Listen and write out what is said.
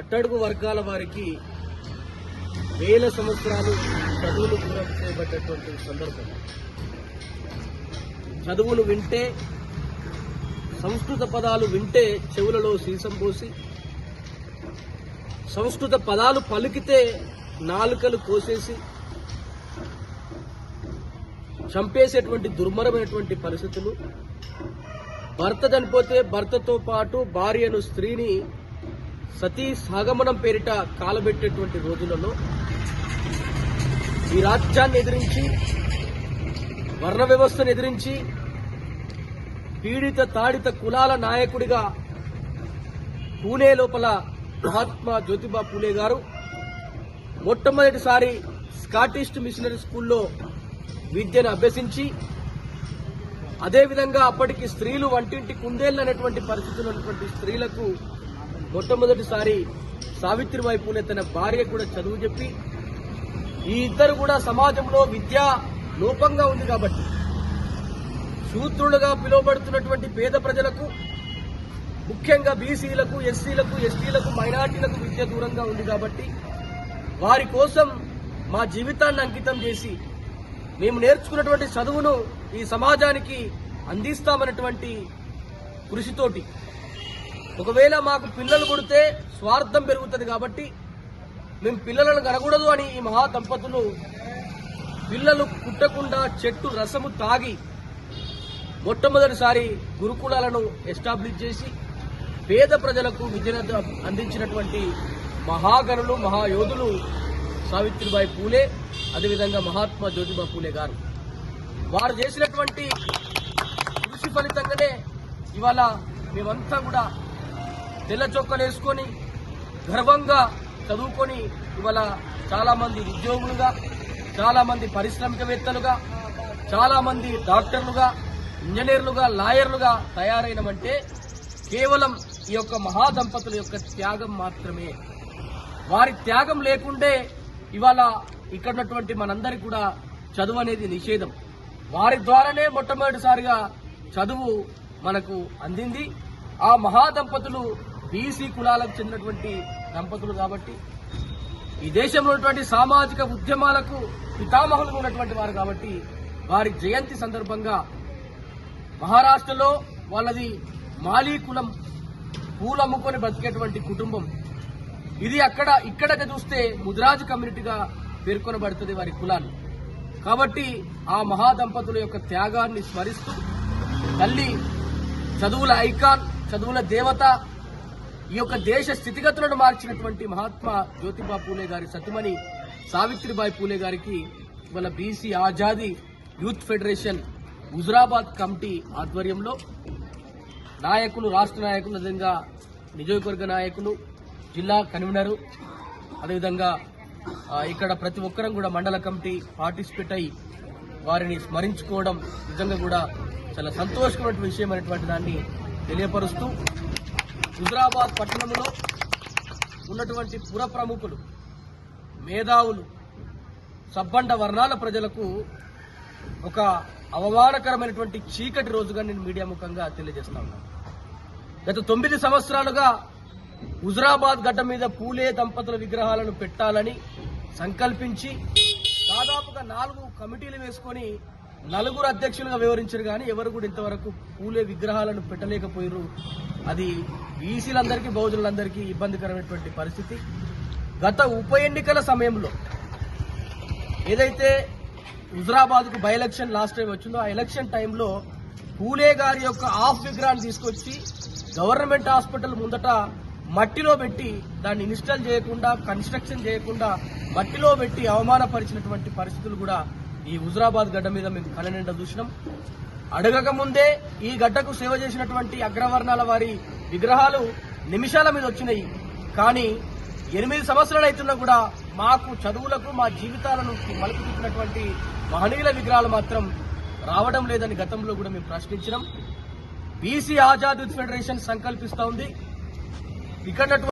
అట్టడుగు వర్గాల వారికి వేల సంవత్సరాలు చదువులు దూరం చేయబడ్డటువంటి సందర్భం. చదువులు వింటే, సంస్కృత పదాలు వింటే చెవులలో సీసం పోసి, సంస్కృత పదాలు పలికితే నాలుకలు కోసేసి చంపేసేటువంటి దుర్మరమైనటువంటి పరిస్థితులు. భర్త చనిపోతే భర్తతో పాటు భార్యను, స్త్రీని సతీ సాగమనం పేరిట కాలబెట్టేటువంటి రోజులలో ఈ రాజ్యాన్ని ఎదిరించి, వర్ణ వ్యవస్థను ఎదిరించి, పీడిత తాడిత కులాల నాయకుడిగా పూణే లోపల మహాత్మా జ్యోతిబా పూలే గారు మొట్టమొదటిసారి స్కాటిష్ మిషనరీ స్కూల్లో విద్యను అభ్యసించి, అదేవిధంగా అప్పటికి స్త్రీలు వంటింటి కుందేళ్లు అనేటువంటి పరిస్థితులు ఉన్నటువంటి స్త్రీలకు మొట్టమొదటిసారి సావిత్రిబాయి పూలే తన భార్య కూడా చదువు చెప్పి, ఈ ఇద్దరు కూడా సమాజంలో విద్యా లోపంగా ఉంది కాబట్టి శూద్రులుగా పిలువబడుతున్నటువంటి పేద ప్రజలకు, ముఖ్యంగా బీసీలకు, ఎస్సీలకు, ఎస్టీలకు, మైనార్టీలకు విద్య దూరంగా ఉంది కాబట్టి వారి కోసం మా జీవితాన్ని అంకితం చేసి మేము నేర్చుకున్నటువంటి చదువును ఈ సమాజానికి అందిస్తామన్నటువంటి కృషితోటి, ఒకవేళ మాకు పిల్లలు పుడితే స్వార్థం పెరుగుతుంది కాబట్టి మేము పిల్లలను కనకూడదు అని ఈ మహా దంపతులు పిల్లలు పుట్టకుండా చెట్టు రసము తాగి మొట్టమొదటిసారి గురుకులాలను ఎస్టాబ్లిష్ చేసి పేద ప్రజలకు విద్యను అందించినటువంటి మహాగణులు, మహాయోధులు సావిత్రిబాయి పూలే, అదేవిధంగా మహాత్మా జ్యోతిబా పూలే గారు. వారు చేసినటువంటి కృషి ఫలితంగానే ఇవాళ మేమంతా కూడా తెల్ల చొక్కలేసుకొని గర్వంగా చదువుకొని ఇవాళ చాలా మంది ఉద్యోగులుగా, చాలా మంది పారిశ్రామికవేత్తలుగా, చాలా మంది డాక్టర్లుగా, ఇంజనీర్లుగా, లాయర్లుగా తయారైనమంటే కేవలం ఈ యొక్క మహాదంపతుల యొక్క త్యాగం మాత్రమే. వారి త్యాగం లేకుండే ఇవాళ ఇక్కడ ఉన్నటువంటి మనందరికీ కూడా చదువు అనేది నిషేధం. వారి ద్వారానే మొట్టమొదటిసారిగా చదువు మనకు అందింది. ఆ మహాదంపతులు బీసీ కులాలకు చెందినటువంటి దంపతులు కాబట్టి, ఈ దేశంలో ఉన్నటువంటి సామాజిక ఉద్యమాలకు పితామహులుగా ఉన్నటువంటి వారు కాబట్టి, వారి జయంతి సందర్భంగా మహారాష్ట్రలో వాళ్ళది మాలీ కులం, పూలు అమ్ముకొని బతికేటువంటి కుటుంబం ఇది. ఇక్కడ చూస్తే ముదిరాజు కమ్యూనిటీగా పేర్కొనబడుతుంది వారి కులాన్ని. కాబట్టి ఆ మహాదంపతుల యొక్క త్యాగాన్ని స్మరిస్తూ తల్లి చదువుల ఐకాన్, చదువుల దేవత, ఈ యొక్క దేశ స్థితిగతులను మార్చినటువంటి మహాత్మా జ్యోతిబా పూలే గారి సతీమణి సావిత్రిబాయి పూలే గారికి ఇవాళ BC Azadi youth federation Huzurabad committee ఆధ్వర్యంలో నాయకులు, రాష్ట్ర నాయకులు, అదేవిధంగా నియోజకవర్గ నాయకులు, జిల్లా కన్వీనరు, అదేవిధంగా ఇక్కడ ప్రతి ఒక్కరం కూడా మండల కమిటీ పార్టిసిపేట్ అయ్యి వారిని స్మరించుకోవడం నిజంగా కూడా చాలా సంతోషకరమైన విషయం అనేటువంటి దాన్ని తెలియపరుస్తూ, హుజురాబాద్ పట్టణంలో ఉన్నటువంటి పుర ప్రముఖులు, మేధావులు, సబ్బండ వర్ణాల ప్రజలకు ఒక అవమానకరమైనటువంటి చీకటి రోజుగా నేను మీడియా ముఖంగా తెలియజేస్తా ఉన్నాను. గత 9 సంవత్సరాలుగా హుజురాబాద్ గడ్డ మీద పూలే దంపతుల విగ్రహాలను పెట్టాలని సంకల్పించి దాదాపుగా 4 కమిటీలు వేసుకొని 4 అధ్యక్షులుగా వివరించారు. కానీ ఎవరు కూడా ఇంతవరకు పూలే విగ్రహాలను పెట్టలేకపోయారు. అది బీసీలందరికీ, బహుజనులందరికీ ఇబ్బందికరమైనటువంటి పరిస్థితి. గత ఉప ఎన్నికల సమయంలో ఏదైతే హుజురాబాద్కు బై ఎలక్షన్ లాస్ట్ టైం వచ్చిందో, ఆ ఎలక్షన్ టైంలో పూలే గారి యొక్క హాఫ్ విగ్రహాన్ని తీసుకొచ్చి గవర్నమెంట్ హాస్పిటల్ ముందట మట్టిలో పెట్టి దాన్ని ఇన్స్టాల్ చేయకుండా, కన్స్ట్రక్షన్ చేయకుండా మట్టిలో పెట్టి అవమానపరిచినటువంటి పరిస్థితులు కూడా ఈ హుజురాబాద్ గడ్డ మీద మేము కళ్ళనిండా చూసినాం. అడగక ముందే ఈ గడ్డకు సేవ చేసినటువంటి అగ్రవర్ణాల వారి విగ్రహాలు నిమిషాల మీద వచ్చినాయి. కానీ 8 సంవత్సరాలు అవుతున్నా కూడా మాకు చదువులకు, మా జీవితాలను మలుపు తిప్పినటువంటి మహనీయుల విగ్రహాలు మాత్రం రావడం లేదని గతంలో కూడా మేము ప్రశ్నించినాం. బీసీ ఆజాద్ యూత్ ఫెడరేషన్ సంకల్పిస్తా ఉంది. ఇక్కడ